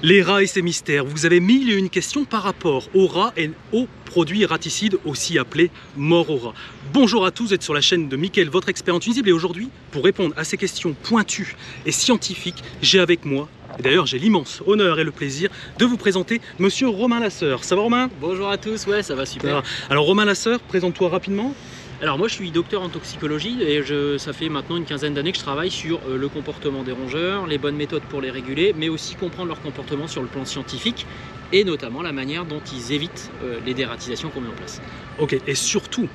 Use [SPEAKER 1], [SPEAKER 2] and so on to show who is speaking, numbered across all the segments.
[SPEAKER 1] Les rats et ses mystères. Vous avez mille et une questions par rapport aux rats et aux produits raticides, aussi appelés morts aux rats. Bonjour à tous, vous êtes sur la chaîne de Mickaël, votre expert en Tunisie. Et aujourd'hui, pour répondre à ces questions pointues et scientifiques, j'ai avec moi, et d'ailleurs j'ai l'immense honneur et le plaisir de vous présenter Monsieur Romain Lasseur. Ça va Romain?
[SPEAKER 2] Bonjour à tous, ouais ça va super.
[SPEAKER 1] Alors Romain Lasseur, présente-toi rapidement.
[SPEAKER 2] Alors moi je suis docteur en toxicologie et ça fait maintenant une quinzaine d'années que je travaille sur le comportement des rongeurs, les bonnes méthodes pour les réguler, mais aussi comprendre leur comportement sur le plan scientifique et notamment la manière dont ils évitent les dératisations qu'on met en place.
[SPEAKER 1] Ok, et surtout,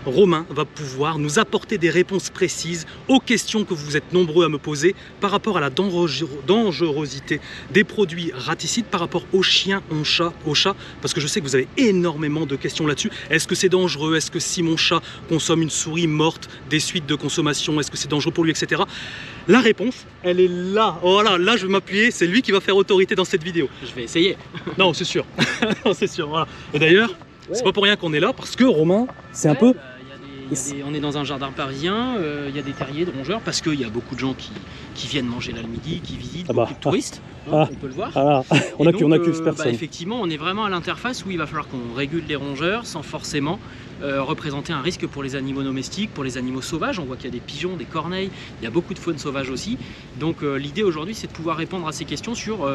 [SPEAKER 1] Romain va pouvoir nous apporter des réponses précises aux questions que vous êtes nombreux à me poser par rapport à la dangerosité des produits raticides par rapport aux chiens, aux chats, parce que je sais que vous avez énormément de questions là-dessus. Est-ce que c'est dangereux? Est-ce que si mon chat consomme une souris morte des suites de consommation, est-ce que c'est dangereux pour lui, etc. La réponse, elle est là. Voilà, là je vais m'appuyer, c'est lui qui va faire autorité dans cette vidéo.
[SPEAKER 2] Je vais essayer.
[SPEAKER 1] Non, c'est sûr. Non, c'est sûr, voilà. Et d'ailleurs, c'est pas pour rien qu'on est là, parce que Romain, c'est un peu...
[SPEAKER 2] On est dans un jardin parisien, il y a des terriers de rongeurs parce qu'il y a beaucoup de gens qui viennent manger là le midi, qui visitent, beaucoup de touristes, on peut le voir.
[SPEAKER 1] On accuse personne.
[SPEAKER 2] Effectivement, on est vraiment à l'interface où il va falloir qu'on régule les rongeurs sans forcément représenter un risque pour les animaux domestiques, pour les animaux sauvages. On voit qu'il y a des pigeons, des corneilles, il y a beaucoup de faune sauvage aussi. Donc l'idée aujourd'hui c'est de pouvoir répondre à ces questions sur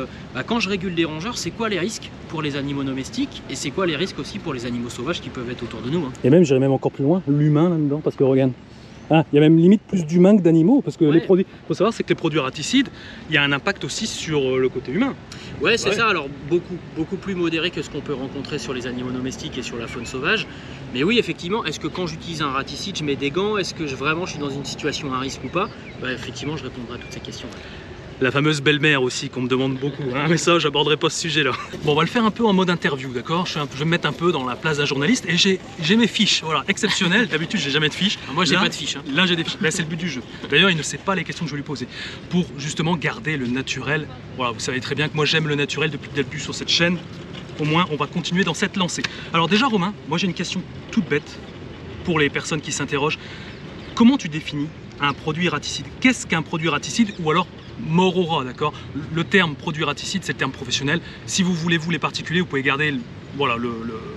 [SPEAKER 2] quand je régule les rongeurs, c'est quoi les risques pour les animaux domestiques et c'est quoi les risques aussi pour les animaux sauvages qui peuvent être autour de nous.
[SPEAKER 1] Et même, j'irais même encore plus loin, l'humain là-dedans, parce que regarde, il y a même limite plus d'humains que d'animaux, parce que les produits, il faut savoir c'est que les produits raticides, il y a un impact aussi sur le côté humain.
[SPEAKER 2] Ouais, c'est ça, alors beaucoup plus modéré que ce qu'on peut rencontrer sur les animaux domestiques et sur la faune sauvage. Mais oui, effectivement, est-ce que quand j'utilise un raticide, je mets des gants? Est-ce que vraiment je suis dans une situation à risque ou pas? Effectivement, je répondrai à toutes ces questions.
[SPEAKER 1] La fameuse belle-mère aussi, qu'on me demande beaucoup, hein, mais ça, j'aborderai pas ce sujet-là. Bon, on va le faire un peu en mode interview, d'accord? Je vais me mettre un peu dans la place d'un journaliste et j'ai mes fiches, voilà, exceptionnelles. D'habitude, j'ai jamais de fiches.
[SPEAKER 2] Moi, j'ai pas de fiches. Hein.
[SPEAKER 1] Là, j'ai des fiches. C'est le but du jeu. D'ailleurs, il ne sait pas les questions que je vais lui poser. Pour justement garder le naturel. Voilà, vous savez très bien que moi, j'aime le naturel depuis le début sur cette chaîne. Au moins, on va continuer dans cette lancée. Alors déjà, Romain, moi, j'ai une question toute bête pour les personnes qui s'interrogent. Comment tu définis un produit raticide? Qu'est-ce qu'un produit raticide? Ou alors mort au rat, d'accord? Le terme produit raticide, c'est le terme professionnel. Si vous voulez, vous les particuliers, vous pouvez garder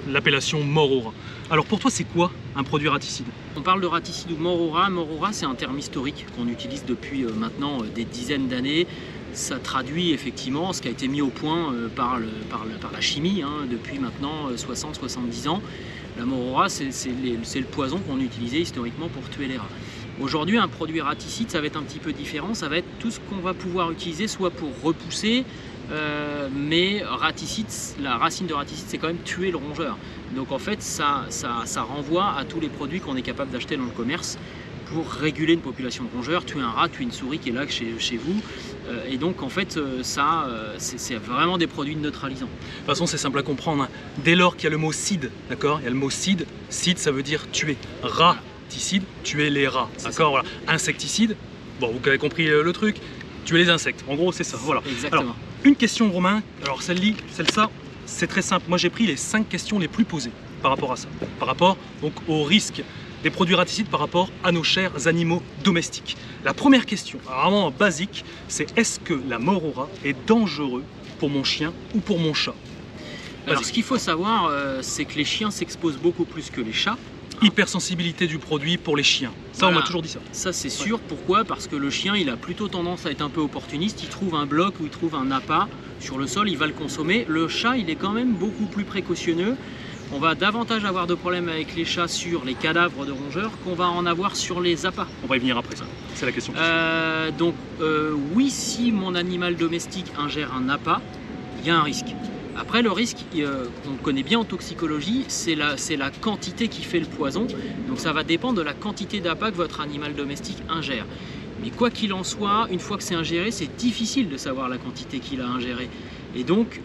[SPEAKER 1] l'appellation mort au rat. Alors pour toi, c'est quoi un produit raticide?
[SPEAKER 2] On parle de raticide ou mort au rat. Mort au rat, c'est un terme historique qu'on utilise depuis maintenant des dizaines d'années. Ça traduit effectivement ce qui a été mis au point par la chimie depuis maintenant 60-70 ans. La mort au rat, c'est le poison qu'on utilisait historiquement pour tuer les rats. Aujourd'hui, un produit raticide, ça va être un petit peu différent. Ça va être tout ce qu'on va pouvoir utiliser, soit pour repousser, mais raticide, la racine de raticide, c'est quand même tuer le rongeur. Donc en fait, ça renvoie à tous les produits qu'on est capable d'acheter dans le commerce pour réguler une population de rongeurs, tuer un rat, tuer une souris qui est là chez vous. Et donc en fait, c'est vraiment des produits neutralisants.
[SPEAKER 1] De toute façon, c'est simple à comprendre. Dès lors qu'il y a le mot cide, d'accord? Il y a le mot cide. Cide, ça veut dire tuer. Raticide, tuer les rats. D'accord, voilà. Insecticide, bon, vous avez compris le truc. Tuer les insectes. En gros, c'est ça. Voilà.
[SPEAKER 2] Exactement.
[SPEAKER 1] Alors, une question, Romain. Alors celle-là, c'est très simple. Moi, j'ai pris les 5 questions les plus posées par rapport à ça. Par rapport donc au risque des produits raticides par rapport à nos chers animaux domestiques. La première question, vraiment basique, c'est est-ce que la mort au rat est dangereux pour mon chien ou pour mon chat?
[SPEAKER 2] Alors ce qu'il faut savoir, c'est que les chiens s'exposent beaucoup plus que les chats.
[SPEAKER 1] Hypersensibilité du produit pour les chiens. Ça, voilà. On m'a toujours dit ça.
[SPEAKER 2] Ça, c'est sûr. Ouais. Pourquoi? Parce que le chien, il a plutôt tendance à être un peu opportuniste. Il trouve un bloc ou il trouve un appât sur le sol, il va le consommer. Le chat, il est quand même beaucoup plus précautionneux. On va davantage avoir de problèmes avec les chats sur les cadavres de rongeurs qu'on va en avoir sur les appâts.
[SPEAKER 1] On va y venir après ça, c'est la question.
[SPEAKER 2] Donc oui, si mon animal domestique ingère un appât, il y a un risque. Après le risque, qu'on connaît bien en toxicologie, c'est la quantité qui fait le poison. Donc ça va dépendre de la quantité d'appât que votre animal domestique ingère. Mais quoi qu'il en soit, une fois que c'est ingéré, c'est difficile de savoir la quantité qu'il a ingérée. Et donc,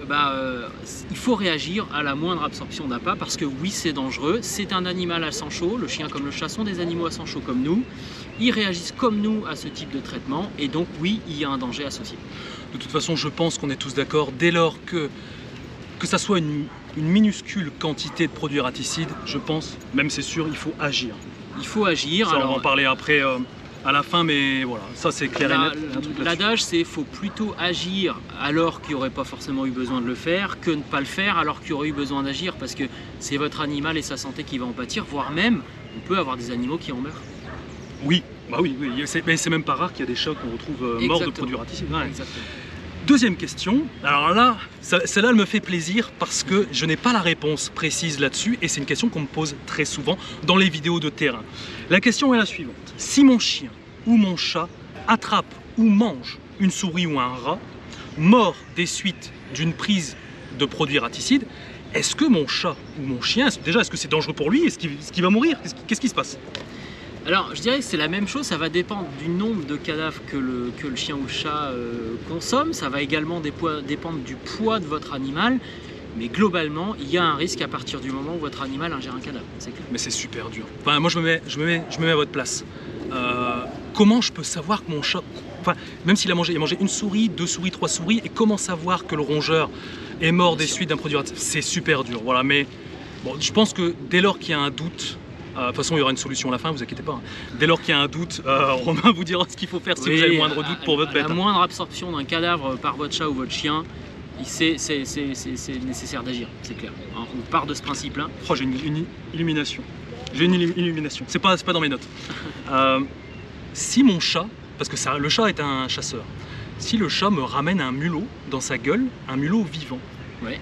[SPEAKER 2] il faut réagir à la moindre absorption d'appât parce que oui, c'est dangereux. C'est un animal à sang chaud. Le chien comme le chat sont des animaux à sang chaud comme nous. Ils réagissent comme nous à ce type de traitement. Et donc, oui, il y a un danger associé.
[SPEAKER 1] De toute façon, je pense qu'on est tous d'accord. Dès lors que ça soit une minuscule quantité de produits raticides, je pense, même c'est sûr, il faut agir.
[SPEAKER 2] Il faut agir.
[SPEAKER 1] Ça, alors, on va en parler après à la fin, mais voilà, ça c'est clair et net. Un truc là-dessus.
[SPEAKER 2] L'adage, c'est qu'il faut plutôt agir alors qu'il n'y aurait pas forcément eu besoin de le faire, que ne pas le faire alors qu'il y aurait eu besoin d'agir, parce que c'est votre animal et sa santé qui va en pâtir, voire même, on peut avoir des animaux qui en meurent.
[SPEAKER 1] Oui, bah oui, oui. Mais c'est même pas rare qu'il y a des chats qu'on retrouve morts de produits raticides. Ouais.
[SPEAKER 2] Exactement.
[SPEAKER 1] Deuxième question, alors là, celle-là elle me fait plaisir parce que je n'ai pas la réponse précise là-dessus et c'est une question qu'on me pose très souvent dans les vidéos de terrain. La question est la suivante, si mon chien ou mon chat attrape ou mange une souris ou un rat, mort des suites d'une prise de produits raticides, est-ce que mon chat ou mon chien, déjà est-ce que c'est dangereux pour lui? Est-ce qu'il va mourir? Qu'est-ce qui se passe?
[SPEAKER 2] Alors, je dirais que c'est la même chose, ça va dépendre du nombre de cadavres que le chien ou le chat consomme, ça va également dépendre du poids de votre animal, mais globalement, il y a un risque à partir du moment où votre animal ingère un cadavre, c'est clair.
[SPEAKER 1] Mais c'est super dur. Enfin, moi, je me mets à votre place. Comment je peux savoir que mon chat... Enfin, même s'il a mangé une souris, 2 souris, 3 souris, et comment savoir que le rongeur est mort des suites d'un produit ratissime? C'est super dur, voilà, mais bon, je pense que dès lors qu'il y a un doute, de toute façon, il y aura une solution à la fin, vous inquiétez pas. Hein. Dès lors qu'il y a un doute, Romain vous dira ce qu'il faut faire si vous avez le moindre doute pour votre bête.
[SPEAKER 2] La moindre absorption d'un cadavre par votre chat ou votre chien, c'est nécessaire d'agir, c'est clair. Alors, on part de ce principe-là.
[SPEAKER 1] Oh, j'ai une illumination. J'ai une illumination. C'est pas dans mes notes. Si mon chat, parce que le chat est un chasseur, si le chat me ramène un mulot dans sa gueule, un mulot vivant,
[SPEAKER 2] Ouais.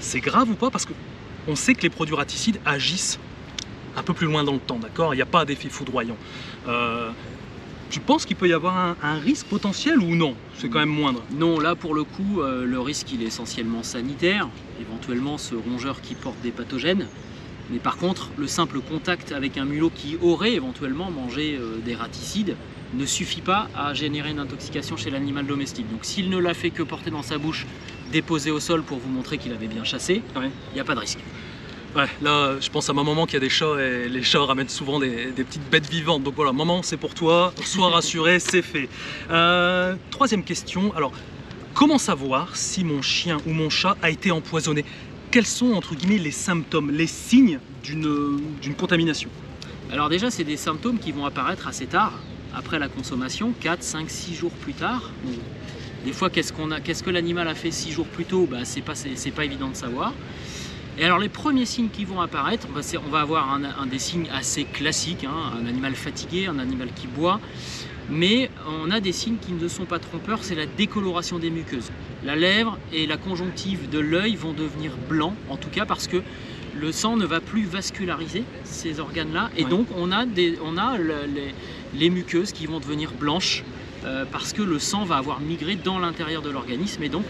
[SPEAKER 1] c'est grave ou pas? Parce qu'on sait que les produits raticides agissent un peu plus loin dans le temps, d'accord? Il n'y a pas d'effet foudroyant. Tu penses qu'il peut y avoir un risque potentiel ou non? C'est quand même moindre.
[SPEAKER 2] Non, là pour le coup, le risque il est essentiellement sanitaire, éventuellement ce rongeur qui porte des pathogènes. Mais par contre, le simple contact avec un mulot qui aurait éventuellement mangé des raticides ne suffit pas à générer une intoxication chez l'animal domestique. Donc s'il ne l'a fait que porter dans sa bouche, déposé au sol pour vous montrer qu'il avait bien chassé, il n'y a pas de risque.
[SPEAKER 1] Ouais, là, je pense à ma maman qui a des chats et les chats ramènent souvent des petites bêtes vivantes. Donc voilà, maman, c'est pour toi, sois rassuré, c'est fait. Troisième question, alors, comment savoir si mon chien ou mon chat a été empoisonné? Quels sont, entre guillemets, les symptômes, les signes d'une contamination?
[SPEAKER 2] Alors déjà, c'est des symptômes qui vont apparaître assez tard, après la consommation, 4, 5, 6 jours plus tard. Donc, des fois, qu'est-ce que l'animal a fait 6 jours plus tôt? Bah, c'est pas évident de savoir. Et alors les premiers signes qui vont apparaître, on va avoir un des signes assez classiques, hein, un animal fatigué, un animal qui boit, mais on a des signes qui ne sont pas trompeurs, c'est la décoloration des muqueuses. La lèvre et la conjonctive de l'œil vont devenir blancs, en tout cas parce que le sang ne va plus vasculariser ces organes-là, et donc on a les muqueuses qui vont devenir blanches parce que le sang va avoir migré dans l'intérieur de l'organisme, et donc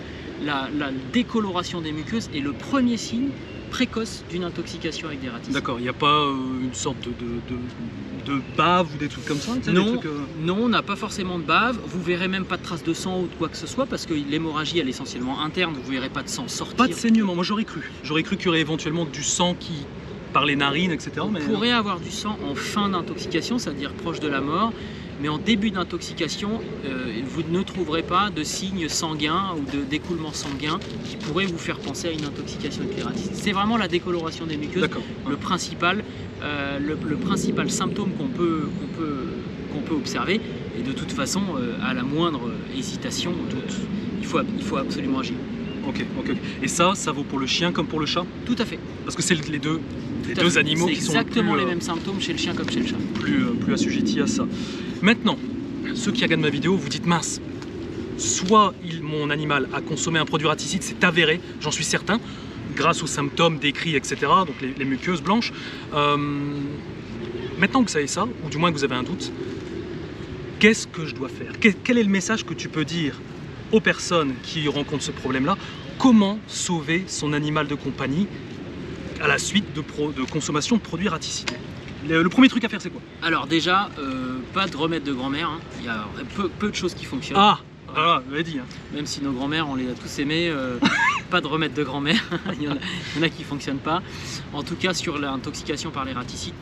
[SPEAKER 2] la décoloration des muqueuses est le premier signe précoce d'une intoxication avec des raticides. D'accord,
[SPEAKER 1] il n'y a pas une sorte de bave ou des trucs comme ça?
[SPEAKER 2] Non, non, on n'a pas forcément de bave, vous verrez même pas de traces de sang ou de quoi que ce soit, parce que l'hémorragie elle est essentiellement interne, vous verrez pas de sang sortir.
[SPEAKER 1] Pas de saignement, moi j'aurais cru qu'il y aurait éventuellement du sang qui par les narines, etc.
[SPEAKER 2] On pourrait avoir du sang en fin d'intoxication, c'est-à-dire proche de la mort, mais en début d'intoxication, vous ne trouverez pas de signes sanguins ou d'écoulement sanguin qui pourrait vous faire penser à une intoxication avec les raticides. C'est vraiment la décoloration des muqueuses, le principal symptôme qu'on peut observer. Et de toute façon, à la moindre hésitation, il faut absolument agir.
[SPEAKER 1] Ok. Et ça vaut pour le chien comme pour le chat?
[SPEAKER 2] Tout à fait.
[SPEAKER 1] Parce que c'est les deux animaux qui sont
[SPEAKER 2] exactement les mêmes symptômes chez le chien comme chez le chat.
[SPEAKER 1] Plus assujettis à ça. Maintenant, ceux qui regardent ma vidéo, vous dites mince, soit mon animal a consommé un produit raticide, c'est avéré, j'en suis certain, grâce aux symptômes décrits, etc., donc les muqueuses blanches. Maintenant que vous savez ça, ou du moins que vous avez un doute, qu'est-ce que je dois faire? Quel est le message que tu peux dire aux personnes qui rencontrent ce problème-là? Comment sauver son animal de compagnie à la suite de consommation de produits raticides? Le premier truc à faire, c'est quoi? Alors
[SPEAKER 2] déjà, pas de remède de grand-mère, hein. Il y a peu de choses qui fonctionnent.
[SPEAKER 1] Ah, voilà, vous l'avez dit. Hein.
[SPEAKER 2] Même si nos grand-mères, on les a tous aimés, pas de remède de grand-mère, il y en a qui ne fonctionnent pas. En tout cas, sur l'intoxication par les raticides,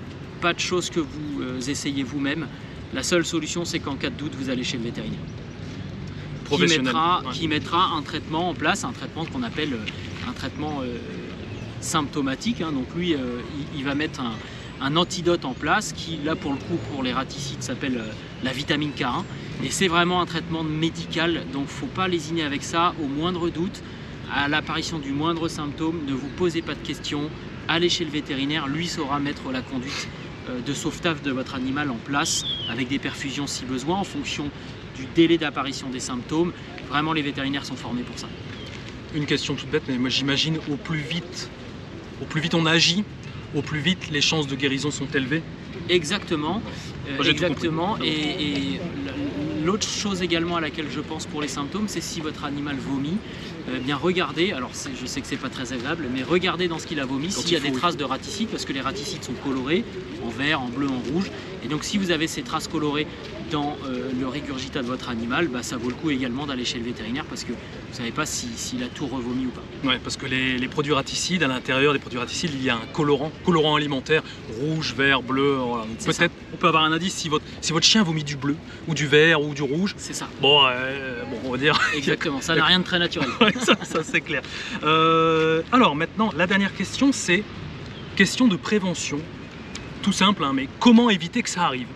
[SPEAKER 2] pas de choses que vous essayez vous-même. La seule solution, c'est qu'en cas de doute, vous allez chez le vétérinaire. Qui mettra un traitement en place, un traitement qu'on appelle un traitement symptomatique. Hein. Donc lui, il va mettre un antidote en place qui, là pour le coup, pour les raticides, s'appelle la vitamine K1. Et c'est vraiment un traitement médical, donc faut pas lésiner avec ça. Au moindre doute, à l'apparition du moindre symptôme, ne vous posez pas de questions, allez chez le vétérinaire, lui saura mettre la conduite de sauvetage de votre animal en place, avec des perfusions si besoin, en fonction du délai d'apparition des symptômes. Vraiment, les vétérinaires sont formés pour ça.
[SPEAKER 1] Une question toute bête, mais moi j'imagine au plus vite on agit, au plus vite les chances de guérison sont élevées.
[SPEAKER 2] Exactement,
[SPEAKER 1] Moi, j'ai tout
[SPEAKER 2] exactement. Et l'autre chose également à laquelle je pense pour les symptômes, c'est si votre animal vomit, bien regardez, alors je sais que c'est pas très agréable, mais regardez dans ce qu'il a vomi s'il y a des traces de raticides, parce que les raticides sont colorés, en vert, en bleu, en rouge. Et donc si vous avez ces traces colorées dans le régurgitat de votre animal, bah, ça vaut le coup également d'aller chez le vétérinaire, parce que vous ne savez pas s'il a tout revomi ou pas.
[SPEAKER 1] Ouais, parce que les produits raticides, à l'intérieur des produits raticides, il y a un colorant alimentaire, rouge, vert, bleu. Voilà. Peut-être on peut avoir un indice si votre chien vomit du bleu, ou du vert, ou du rouge.
[SPEAKER 2] C'est ça.
[SPEAKER 1] Bon, on va dire.
[SPEAKER 2] Exactement, ça n'a rien de très naturel.
[SPEAKER 1] Ouais, ça c'est clair. Alors maintenant, la dernière question, c'est question de prévention. Tout simple, hein, mais comment éviter que ça arrive?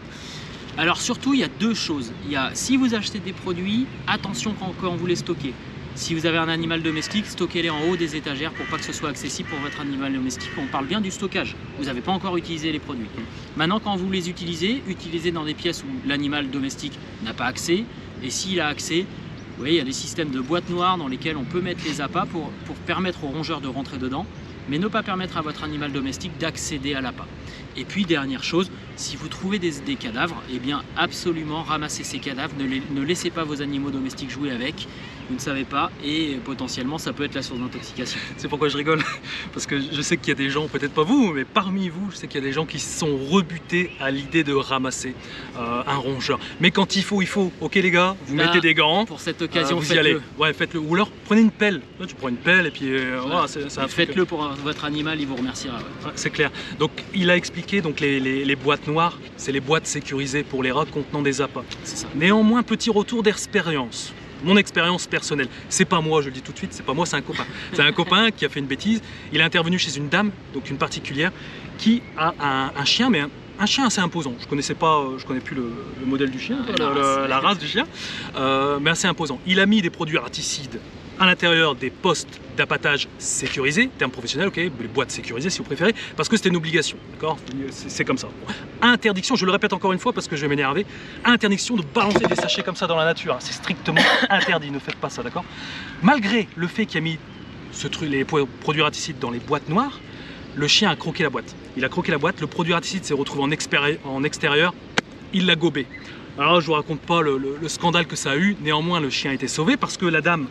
[SPEAKER 2] Alors surtout, il y a deux choses. Si vous achetez des produits, attention quand vous les stockez. Si vous avez un animal domestique, stockez-les en haut des étagères pour pas que ce soit accessible pour votre animal domestique. On parle bien du stockage. Vous n'avez pas encore utilisé les produits. Maintenant, quand vous les utilisez dans des pièces où l'animal domestique n'a pas accès. Et s'il a accès, vous voyez, il y a des systèmes de boîtes noires dans lesquelles on peut mettre les appâts pour permettre aux rongeurs de rentrer dedans, mais ne pas permettre à votre animal domestique d'accéder à l'appât. Et puis, dernière chose, si vous trouvez des cadavres, eh bien absolument ramassez ces cadavres, ne laissez pas vos animaux domestiques jouer avec, vous ne savez pas, et potentiellement ça peut être la source d'intoxication.
[SPEAKER 1] C'est pourquoi je rigole, parce que je sais qu'il y a des gens, peut-être pas vous, mais parmi vous, je sais qu'il y a des gens qui se sont rebutés à l'idée de ramasser un rongeur. Mais quand il faut, ok les gars, vous mettez des gants.
[SPEAKER 2] Pour cette occasion,
[SPEAKER 1] vous y allez. Ouais, faites-le. Ou alors prenez une pelle. Là, tu prends une pelle et puis voilà,
[SPEAKER 2] faites-le pour votre animal, il vous remerciera. Ouais.
[SPEAKER 1] Ouais, c'est clair. Donc il a expliqué donc les boîtes noires, c'est les boîtes sécurisées pour les rats contenant des appâts.
[SPEAKER 2] C'est ça.
[SPEAKER 1] Néanmoins, petit retour d'expérience. Mon expérience personnelle, c'est pas moi, je le dis tout de suite, c'est pas moi, c'est un copain. C'est un copain qui a fait une bêtise. Il est intervenu chez une dame, donc une particulière, qui a un chien, mais un chien assez imposant. Je connais plus le modèle du chien, la race du chien, mais assez imposant. Il a mis des produits raticides à l'intérieur des postes d'appâtage sécurisés, terme professionnel, ok, les boîtes sécurisées si vous préférez, parce que c'était une obligation, d'accord? C'est comme ça. Interdiction, je le répète encore une fois parce que je vais m'énerver, interdiction de balancer des sachets comme ça dans la nature, hein. C'est strictement interdit, ne faites pas ça, d'accord? Malgré le fait qu'il a mis les produits raticides dans les boîtes noires, le chien a croqué la boîte. Il a croqué la boîte, le produit raticide s'est retrouvé en extérieur, il l'a gobé. Alors je vous raconte pas le scandale que ça a eu, néanmoins le chien a été sauvé parce que la dame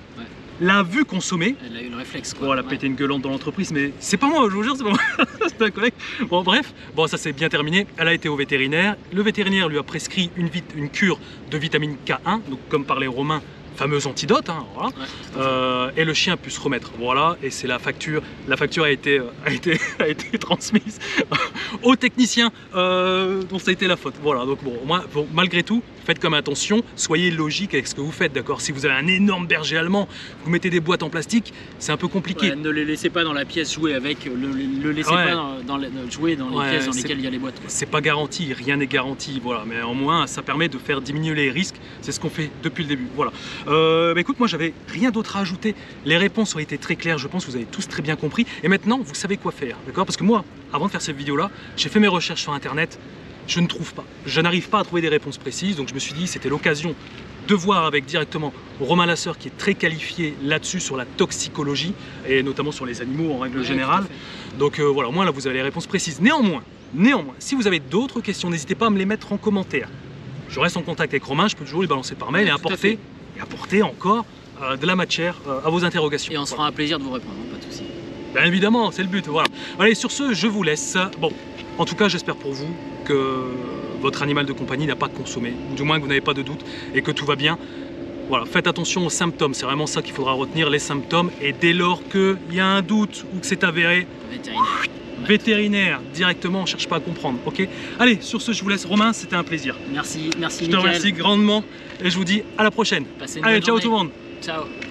[SPEAKER 1] l'a vu consommer.
[SPEAKER 2] Elle a eu le réflexe, quoi.
[SPEAKER 1] Bon, elle a pété une gueulante dans l'entreprise, mais c'est pas moi, je vous jure, c'est pas moi, c'est un collègue. Bon, bref, bon, ça s'est bien terminé. Elle a été au vétérinaire. Le vétérinaire lui a prescrit une cure de vitamine K1, donc comme par les Romains, fameuse antidote, hein, voilà. Et le chien a pu se remettre, voilà, et c'est la facture a été transmise au technicien dont ça a été la faute, voilà. Donc bon, malgré tout, faites comme attention, soyez logique avec ce que vous faites, d'accord? Si vous avez un énorme berger allemand, vous mettez des boîtes en plastique, c'est un peu compliqué.
[SPEAKER 2] Ouais, ne les laissez pas dans la pièce jouer avec, le laissez pas jouer dans les pièces dans lesquelles il y a les boîtes.
[SPEAKER 1] C'est pas garanti, rien n'est garanti, voilà, mais au moins ça permet de faire diminuer les risques, c'est ce qu'on fait depuis le début, voilà. Bah écoute, moi j'avais rien d'autre à ajouter, les réponses ont été très claires, je pense que vous avez tous très bien compris, et maintenant vous savez quoi faire, d'accord? Parce que moi, avant de faire cette vidéo là, j'ai fait mes recherches sur internet, je n'arrive pas à trouver des réponses précises, donc je me suis dit c'était l'occasion de voir avec directement Romain Lasseur qui est très qualifié là-dessus sur la toxicologie et notamment sur les animaux en règle générale. Donc voilà, au moins là vous avez les réponses précises. Néanmoins, si vous avez d'autres questions, n'hésitez pas à me les mettre en commentaire. Je reste en contact avec Romain, je peux toujours les balancer par mail et apporter encore de la matière à vos interrogations.
[SPEAKER 2] Et on se fera un plaisir de vous répondre, pas de souci.
[SPEAKER 1] Bien évidemment, c'est le but, voilà. Allez, sur ce, je vous laisse. Bon, en tout cas, j'espère pour vous que votre animal de compagnie n'a pas consommé, ou du moins que vous n'avez pas de doute et que tout va bien. Voilà, faites attention aux symptômes, c'est vraiment ça qu'il faudra retenir, les symptômes, et dès lors qu'il y a un doute ou que c'est avéré, vétérinaire, directement, on ne cherche pas à comprendre, ok? Allez, sur ce, je vous laisse. Romain, c'était un plaisir.
[SPEAKER 2] Merci
[SPEAKER 1] Je te remercie grandement et je vous dis à la prochaine.
[SPEAKER 2] Passez une
[SPEAKER 1] Allez,
[SPEAKER 2] bonne
[SPEAKER 1] ciao
[SPEAKER 2] journée.
[SPEAKER 1] tout le monde.
[SPEAKER 2] Ciao.